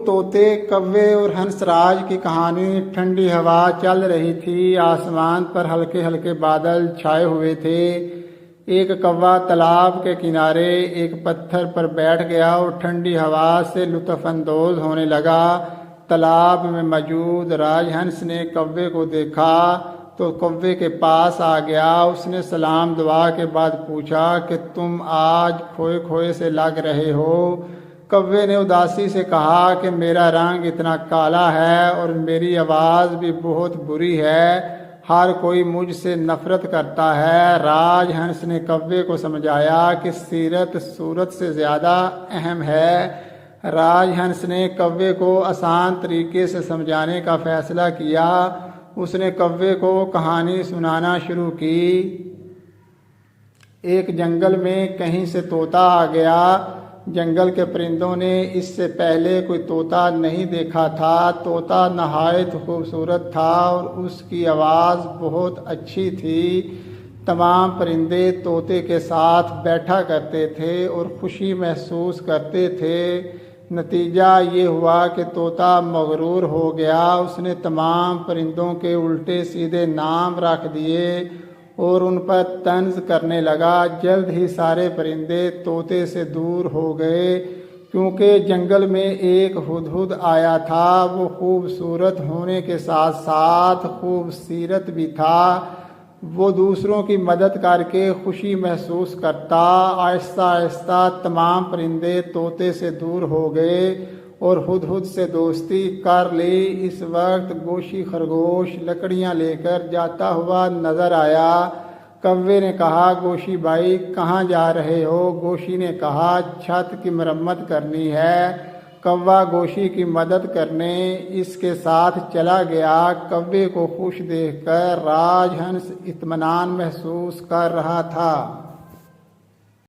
तोते, कौवे और हंसराज की कहानी। ठंडी हवा चल रही थी, आसमान पर हल्के हल्के बादल छाए हुए थे। एक कौवा तालाब के किनारे एक पत्थर पर बैठ गया और ठंडी हवा से लुत्फ अंदोज होने लगा। तालाब में मौजूद राजहंस ने कौवे को देखा तो कौवे के पास आ गया। उसने सलाम दुआ के बाद पूछा कि तुम आज खोए खोए से लग रहे हो। कौवे ने उदासी से कहा कि मेरा रंग इतना काला है और मेरी आवाज़ भी बहुत बुरी है, हर कोई मुझसे नफरत करता है। राजहंस ने कौवे को समझाया कि सीरत सूरत से ज़्यादा अहम है। राजहंस ने कौवे को आसान तरीके से समझाने का फैसला किया। उसने कौवे को कहानी सुनाना शुरू की। एक जंगल में कहीं से तोता आ गया। जंगल के परिंदों ने इससे पहले कोई तोता नहीं देखा था। तोता नहायत खूबसूरत था और उसकी आवाज़ बहुत अच्छी थी। तमाम परिंदे तोते के साथ बैठा करते थे और खुशी महसूस करते थे। नतीजा ये हुआ कि तोता मगरूर हो गया। उसने तमाम परिंदों के उल्टे सीधे नाम रख दिए और उन पर तंज करने लगा। जल्द ही सारे परिंदे तोते से दूर हो गए, क्योंकि जंगल में एक हुदहुद आया था। वो खूबसूरत होने के साथ साथ खूबसीरत भी था। वो दूसरों की मदद करके खुशी महसूस करता। आहिस्ता आहिस्ता तमाम परिंदे तोते से दूर हो गए और हुदहुद से दोस्ती कर ली। इस वक्त गोशी खरगोश लकड़ियां लेकर जाता हुआ नजर आया। कौवे ने कहा, गोशी भाई कहाँ जा रहे हो? गोशी ने कहा, छत की मरम्मत करनी है। कौवा गोशी की मदद करने इसके साथ चला गया। कौवे को खुश देखकर राजहंस इत्मीनान महसूस कर रहा था।